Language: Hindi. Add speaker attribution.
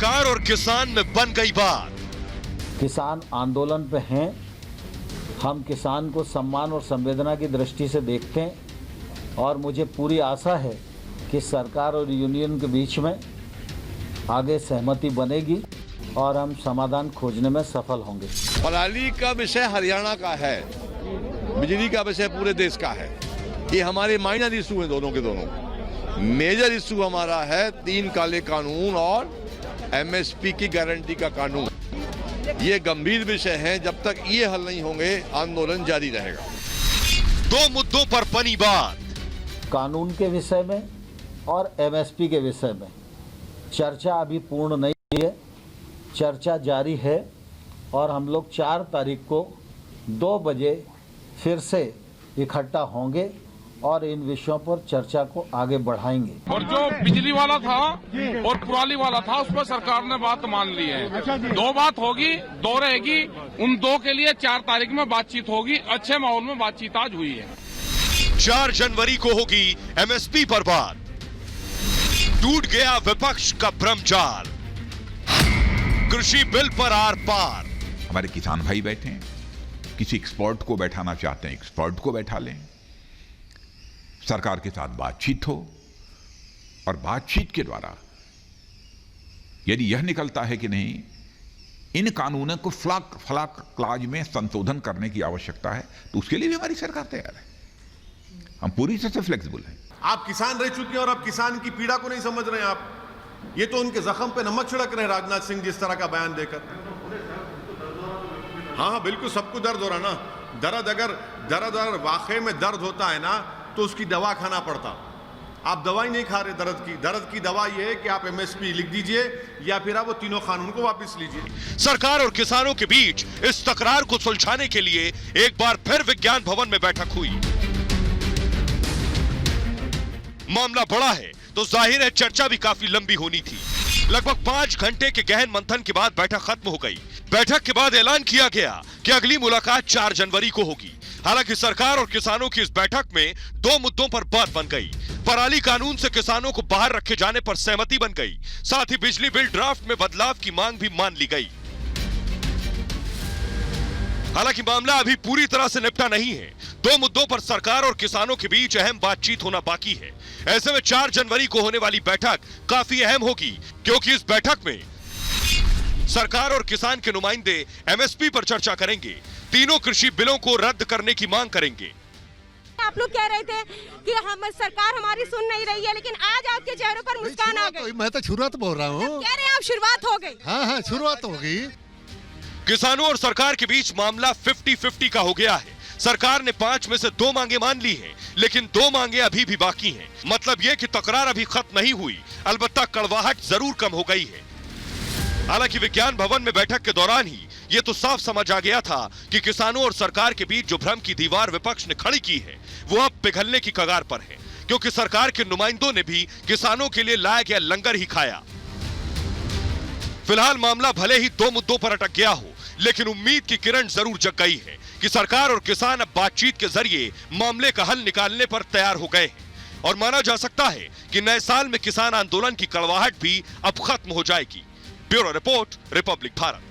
Speaker 1: सरकार और किसान में बन गई बात।
Speaker 2: किसान आंदोलन पे हैं। हम किसान को सम्मान और संवेदना की दृष्टि से देखते हैं और मुझे पूरी आशा है कि सरकार और यूनियन के बीच में आगे सहमति बनेगी और हम समाधान खोजने में सफल होंगे।
Speaker 3: पराली का विषय हरियाणा का है, बिजली का विषय पूरे देश का है। ये हमारे माइनर इशू हैं दोनों के दोनों। मेजर इशू हमारा है 3 काले कानून और एमएसपी की गारंटी का कानून। ये गंभीर विषय है, जब तक ये हल नहीं होंगे आंदोलन जारी रहेगा।
Speaker 1: 2 मुद्दों पर बनी बात।
Speaker 2: कानून के विषय में और एमएसपी के विषय में चर्चा अभी पूर्ण नहीं हुई है, चर्चा जारी है और हम लोग 4 तारीख को 2 बजे फिर से इकट्ठा होंगे और इन विषयों पर चर्चा को आगे बढ़ाएंगे।
Speaker 4: और जो बिजली वाला था और पुराली वाला था, उस पर सरकार ने बात मान ली है। 2 बात होगी, 2 रहेगी। उन 2 के लिए 4 तारीख में बातचीत होगी। अच्छे माहौल में बातचीत आज हुई है।
Speaker 1: 4 जनवरी को होगी एमएसपी पर बात। टूट गया विपक्ष का भ्रमजाल। कृषि बिल पर आर पार।
Speaker 5: हमारे किसान भाई बैठे हैं, किसी एक्सपर्ट को बैठाना चाहते हैं, एक्सपर्ट को बैठा लें, सरकार के साथ बातचीत हो और बातचीत के द्वारा यदि यह निकलता है कि नहीं इन कानूनों को फला क्लाज में संशोधन करने की आवश्यकता है, तो उसके लिए भी हमारी सरकार तैयार है। हम पूरी तरह से फ्लेक्सिबल हैं।
Speaker 6: आप किसान रह चुके हैं और आप किसान की पीड़ा को नहीं समझ रहे हैं। आप ये तो उनके जख्म पे नमक छिड़क रहे हैं राजनाथ सिंह जिस तरह का बयान देकर। हाँ, बिल्कुल सबको दर्द हो रहा ना। दर्द वाकई में दर्द होता है ना, तो उसकी दवा खाना पड़ता। आप दवाई नहीं खा रहे दर्द की दवा ये है कि आप एमएसपी लिख दीजिए या फिर आप वो तीनों कानून को वापस लीजिए।
Speaker 1: सरकार और किसानों के बीच इस तकरार को सुलझाने के लिए एक बार फिर विज्ञान भवन में बैठक हुई। मामला बड़ा है तो जाहिर है चर्चा भी काफी लंबी होनी थी। लगभग 5 घंटे के गहन मंथन के बाद बैठक खत्म हो गई। बैठक के बाद ऐलान किया गया कि अगली मुलाकात 4 जनवरी को होगी। हालांकि सरकार और किसानों की इस बैठक में 2 मुद्दों पर बात बन गई। पराली कानून से किसानों को बाहर रखे जाने पर सहमति बन गई। साथ ही बिजली बिल ड्राफ्ट में बदलाव की मांग भी मान ली गई। हालांकि मामला अभी पूरी तरह से निपटा नहीं है। 2 मुद्दों पर सरकार और किसानों के बीच अहम बातचीत होना बाकी है। ऐसे में 4 जनवरी को होने वाली बैठक काफी अहम होगी, क्योंकि इस बैठक में सरकार और किसान के नुमाइंदे एमएसपी पर चर्चा करेंगे। तीनों कृषि बिलों को रद्द करने की मांग करेंगे।
Speaker 7: आप लोग कह रहे थे कि हम सरकार हमारी सुन नहीं रही है, लेकिन आज आपके चेहरों पर मुस्कान आ गई।
Speaker 8: मैं तो शुरुआत बोल रहा हूँ।
Speaker 7: कह रहे हैं आप शुरुआत हो गई।
Speaker 8: हाँ, शुरुआत हो गई।
Speaker 1: किसानों और सरकार के बीच मामला 50-50 का हो गया है। सरकार ने 5 में से 2 मांगे मान ली हैं, लेकिन 2 मांगे अभी भी बाकी हैं। मतलब यह कि तकरार अभी खत्म नहीं हुई, अलबत्ता कड़वाहट जरूर कम हो गई है। हालांकि विज्ञान भवन में बैठक के दौरान ही ये तो साफ समझ आ गया था कि किसानों और सरकार के बीच जो भ्रम की दीवार विपक्ष ने खड़ी की है, वो अब पिघलने की कगार पर है, क्योंकि सरकार के नुमाइंदों ने भी किसानों के लिए लाया गया लंगर ही खाया। फिलहाल मामला भले ही 2 मुद्दों पर अटक गया हो, लेकिन उम्मीद की किरण जरूर जग गई है कि सरकार और किसान अब बातचीत के जरिए मामले का हल निकालने पर तैयार हो गए हैं। और माना जा सकता है कि नए साल में किसान आंदोलन की कड़वाहट भी अब खत्म हो जाएगी। Bureau report, Republic Bharat.